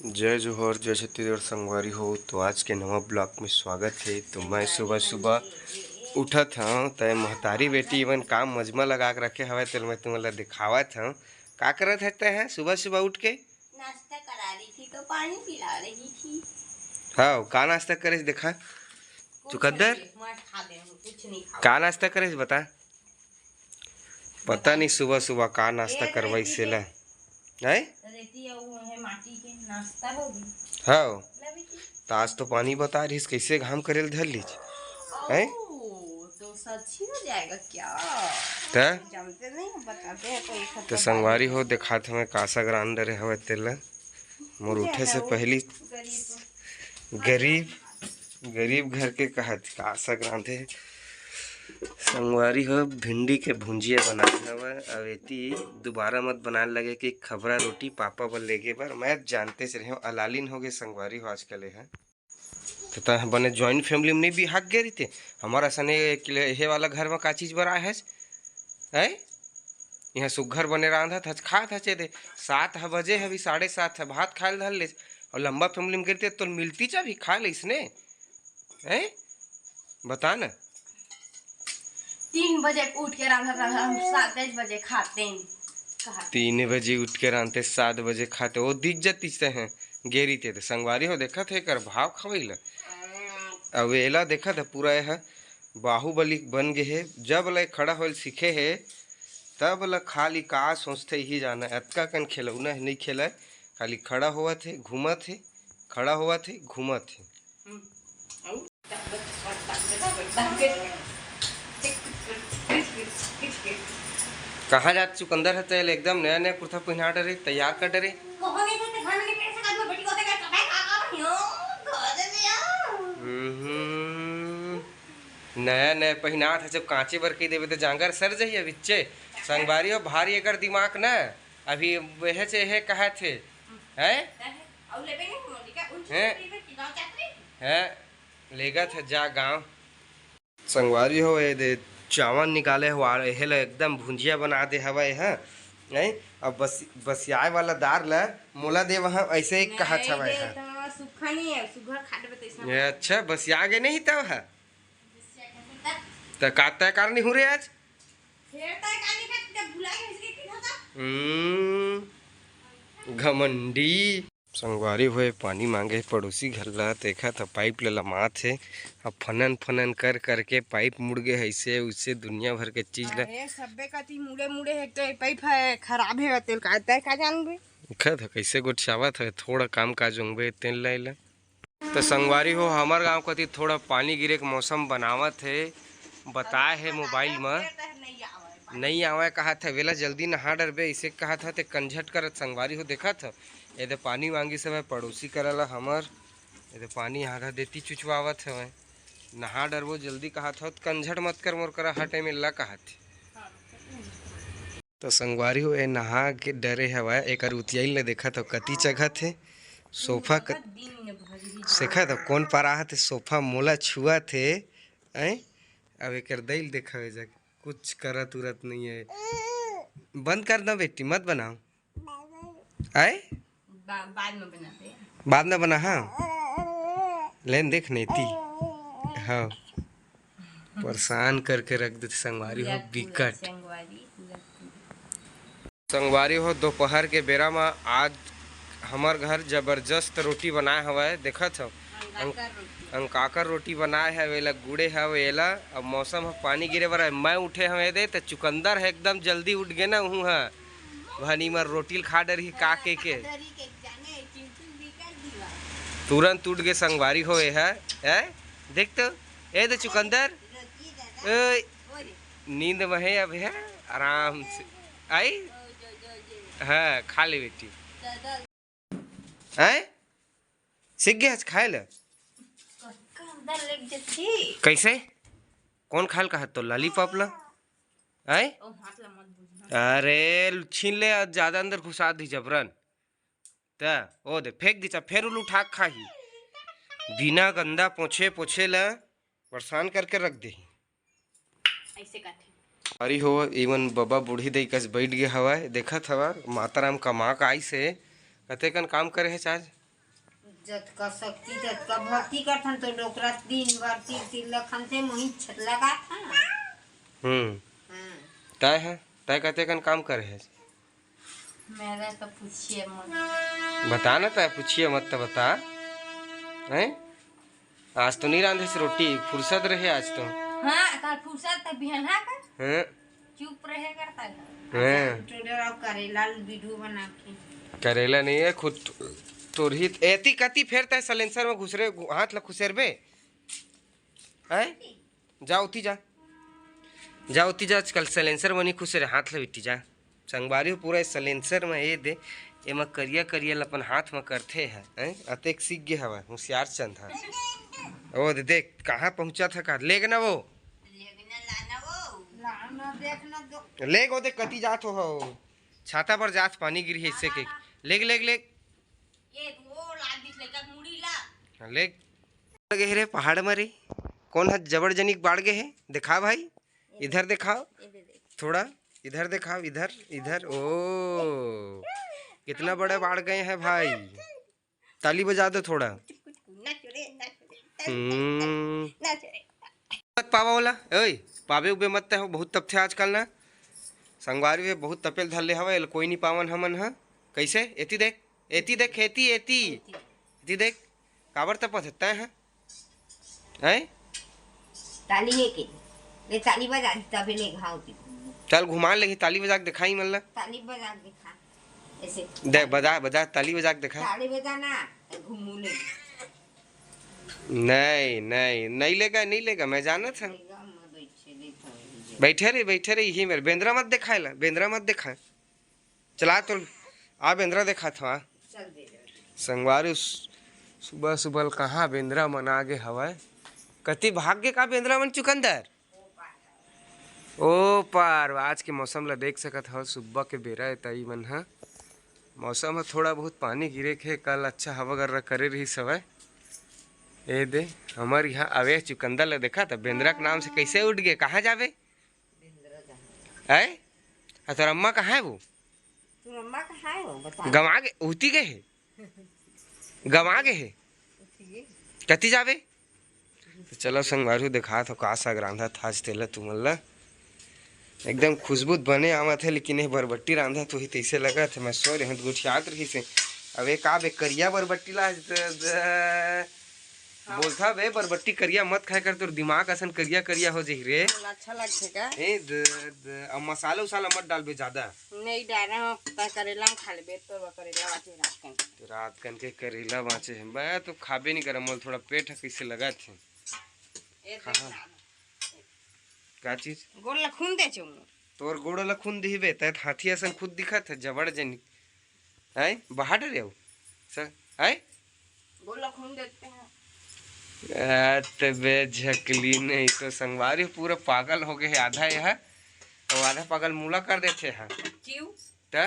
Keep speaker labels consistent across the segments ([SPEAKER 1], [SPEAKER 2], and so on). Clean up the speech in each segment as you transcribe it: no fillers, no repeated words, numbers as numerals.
[SPEAKER 1] जय जोहर जय छत्तीसगढ़ संगवारी हो। तो आज के नवा ब्लॉग में स्वागत है। तो मैं सुबह सुबह उठा था तय महतारी बेटी एवं काम मजमा लगा के रखे हवे तो मैं तुम्हारा दिखावत हूँ का करत है हैं सुबह सुबह उठ के
[SPEAKER 2] नाश्ता करा रही थी तो पानी पिला रही थी।
[SPEAKER 1] हाँ का नाश्ता करे देखा चुकंदर
[SPEAKER 2] कुछ नहीं
[SPEAKER 1] का नाश्ता करे बता। पता नहीं सुबह सुबह का नाश्ता करवाई से ला है
[SPEAKER 2] माटी के नाश्ता होगी।
[SPEAKER 1] हाँ तो आज तो पानी बता रही कैसे घाम करेल धर लीज है
[SPEAKER 2] तो सच्ची हो जाएगा क्या जानते नहीं बताते हैं
[SPEAKER 1] तो संगवारी हो दिखाते हमें कासा ग्रांडर हवे तेला मोर उठे से पहली गरीब गरीब घर के कहत कासा ग्रांधे संगवारी हो भिंडी के भुंजिया बनाए हवे अवेती दोबारा मत बनाने लगे कि खबरा रोटी पापा बल लेगे बार मैं जानते से रहे अलालिन हो गए संगवारी हो आजकल है तो बने जॉइंट फैमिली में नहीं भी हक गए रहते हमारा सने हे वाला घर में का चीज़ बना है यहाँ सुघर बने रांधा था खा था चे दे 7 बजे अभी 7:30 है भात खा धर ले और लंबा फैमिली में गिरते तो मिलती चा भी खा ले इसने है बता ना
[SPEAKER 2] 3 बजे उठ के रांधा हम 7 बजे खाते हैं
[SPEAKER 1] 3 बजे उठ के रांधते 7 बजे खाते वो दिख जाती से हैं गेरी थे संगवारी हो देखा थे कर भाव खवैला अवेला देखा था पूरा यह बाहुबली बन गए है जब ले खड़ा होल सीखे है तब ल खाली का सोचते ही जाना अतका कन खिलौना है नहीं खेला खाली खड़ा हुआ थे घूमा थे खड़ा हुआ थे घूमा थे कहाँ जात चुकंदर है तेल एकदम नया नया कुर्ता पहना डरे तैयार कर डरे नया नया पहना था जब कांचे बर के देवे तो जांगर सर जाइए बिच्चे संगवारी हो भारी अगर दिमाग ना अभी वह से है कहा थे हैं लेगा था जा गांव संगवारी हो ये दे चावल निकाले हुआ एकदम भुंजिया बना दे हवा है नहीं अब बसियाए वाला दार ला मोला दे वहाँ ऐसे ही कहा छवा है
[SPEAKER 2] सूखा नहीं है सुगर खाते
[SPEAKER 1] ये अच्छा बसिया गए नहीं तब है तो काटता कार नहीं हो रहे आज घमंडी संगवारी हुए पानी मांगे पड़ोसी घर ला देखा था पाइप ले लमा थे अब फनन फनन कर करके पाइप मुड़ गए ऐसे उससे दुनिया भर के चीज ला
[SPEAKER 2] सबे कति मुड़े मुड़े है तो पाइप है खराब है तेल काटता है का जानबे
[SPEAKER 1] देखा था कैसे गोटचावत है थोड़ा काम काज होंगे तेल लाइला तो संगवारी हो हमार गांव कति थोड़ा पानी गिरे के मौसम बनावत है बताए है मोबाइल में नहीं आवे कहा था वेला जल्दी नहा डरबे इसे कहा था ते कंझट कर संगवारी हो देखा था ये तो पानी मांगी सब पड़ोसी करला हमार ये तो पानी आधा देती चुचवावत है नहा डरबो जल्दी कहा था कंझट मत कर मोर करा हटे में ला कहा थे तो संगवारी हो ये नहा के डरे हवा एक उतियाइल ने देखा तो कति जगह थे सोफा सेखा तो कौन पारा थे सोफा मोला छुआ थे अब एक दिल देखा जा कुछ करा तुरत नहीं है बंद कर दो बेटी मत बनाओ आए बाद में बना हाँ लेन देख नहीं थी हाँ परेशान करके रख देते संगवारी हो विकट संगवारी हो दोपहर के बेरा में आज हमार घर जबरदस्त रोटी बनाए हुआ है देखा था अंकाकर रोटी बनाए है वेला गुड़े है वेला अब मौसम है पानी गिरे बर मैं उठे हमें दे तो चुकंदर है एकदम जल्दी उठ गए ना हूँ है भनी मर रोटी खा डरी का के तुरंत उठ गए संगवारी हो है देख तो ए तो चुकंदर नींद में है अब है आराम से आई हाँ खा ले बेटी है सीख गया खाए ले कैसे कौन खाल का तो लॉलीपॉप ला है अरे छीन ले ज्यादा अंदर घुसा दी जबरन तो ओ दे फेंक दी फिर उठा खाही बिना गंदा पोछे पोछे ला परेशान करके रख दे ऐसे अरे हो इवन बाबा बूढ़ी दई कस बैठ गया हवा देखा था माता राम कमा का आई से कते कन काम करे है आज
[SPEAKER 3] जतका शक्ति ततका भक्ति करथन तो डोकरा दिन भर तीर लखन से मोही छत लगा था।
[SPEAKER 1] तय है तय कहते कन काम करे है
[SPEAKER 2] मेरा तो पूछिए मत।
[SPEAKER 1] बता ना तय पूछिए मत तो बता हैं। आज तो नहीं रांधे से रोटी फुर्सत रहे आज तो।
[SPEAKER 2] हाँ तार फुर्सत तक बिहना कर
[SPEAKER 1] हैं
[SPEAKER 2] चुप रहे करता है।
[SPEAKER 1] हैं
[SPEAKER 3] टोडर और करेला वीडियो बना के
[SPEAKER 1] करेला नहीं है खुद तोरही एती कती फेरता है सलेंसर में घुसरे हाथ ला खुसेर बे हैं। जाओ उठी जा जाओ उठी जा कल सलेंसर बनी खुसेरे हाथ ला बिटी जा संगवारी पूरा सलेंसर में ये दे एमा करिया करिया अपन हाथ में करते है हैं। अतेक सीख गए हवा होशियार चंद है ओ देख कहाँ पहुंचा था का लेग ना वो
[SPEAKER 3] लाना देखना दो
[SPEAKER 1] लेग वो देख कती जात हो छाता पर जात पानी गिरी है इससे के लेग लेग लेग
[SPEAKER 2] ये वो लाद दिस लेका मुड़ी ला
[SPEAKER 1] लेग गए रे पहाड़ में रे कौन है जबरजनिक बाढ़ गए है दिखा भाई इधर दिखाओ थोड़ा इधर दिखाओ इधर इधर ओ कितना बड़े बाढ़ गए हैं भाई ताली बजा दो थोड़ा। मत पावा वाला ओए पावे उबे मत हो बहुत तप थे आजकल ना संगवारी में बहुत तपेल धरले हवा कोई नहीं पावन हमन हा कैसे एती देख एती देख एती एती एती देख काबर तपत है हैं
[SPEAKER 3] ताली है के ले ताली बजा तबे ले घावती
[SPEAKER 1] चल घुमा लेगी ताली बजा के दिखाई मल्ला
[SPEAKER 3] ताली बजा दिखा ऐसे
[SPEAKER 1] देख बजा बजा ताली बजा के दिखा
[SPEAKER 3] ताली बजा ना घूमू ले
[SPEAKER 1] नहीं नहीं नहीं लेगा मैं जाना था बैठे रे यही मेरे बेंद्रा मत दिखाए ला बेंद्रा मत दिखा चला तो आ बेंद्रा देखा था
[SPEAKER 3] चल दे
[SPEAKER 1] संगवारी सुबह सुबह कहाँ बेंद्रा मन आगे हवा कति भाग्य का बेंद्रा मन चुकंदर ओ पार आज के मौसम ला देख सकत हो सुबह के बेरा है तई मन हा मौसम में थोड़ा बहुत पानी गिरे के कल अच्छा हवा गर करे रही सवय ए दे हमार यहाँ आवे चुकंदर ला देखा था बेंद्रा के नाम से कैसे उठ गए कहाँ जावे है तो अम्मा कहाँ है वो
[SPEAKER 3] तू अम्मा कहाँ है वो बता
[SPEAKER 1] गवा गए उठी गए है गवा गए है कति जावे तो चलो संगवारू दिखा तो का साग रांधा था आज तेला तुमल्ला एकदम खुशबू बने आवा थे लेकिन ये बरबट्टी रांधा तो ही तैसे लगा थे मैं सो रही गुठियात रही से अब एक आ बे करिया बरबट्टी ला बोलता बे बरबट्टी करिया मत खाए कर तोर दिमाग असन करिया करिया हो जही रे
[SPEAKER 3] अच्छा लगते का
[SPEAKER 1] ए अब मसाला उसाला मत डालबे ज्यादा
[SPEAKER 3] नहीं डाला हम पता करेला हम खा लेबे तो करेला बाटे
[SPEAKER 1] रात कन के करेला बाँचे है मैं तो खाबे नहीं कर मोल थोड़ा पेट कैसे लगा थे का चीज
[SPEAKER 3] गोल लखुन दे चो
[SPEAKER 1] तोर गोड़ ला खून दिहबे तैत हाथी असन खुद दिखत है जबड़ जनी है बाहर रे सर है
[SPEAKER 3] गोल लखुन देते हैं
[SPEAKER 1] तबे झकली नहीं तो संगवारी पूरा पागल हो गए है आधा यह और आधा पागल मूला कर देते हैं
[SPEAKER 3] क्यों
[SPEAKER 1] ता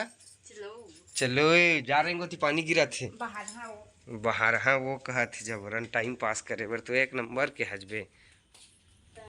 [SPEAKER 3] चलो
[SPEAKER 1] चलो जा रहे गोती पानी गिरा थे
[SPEAKER 3] बाहर हाँ वो
[SPEAKER 1] बाहर हाँ वो कहा थे जबरन टाइम पास करे बर तो एक नंबर के हजबे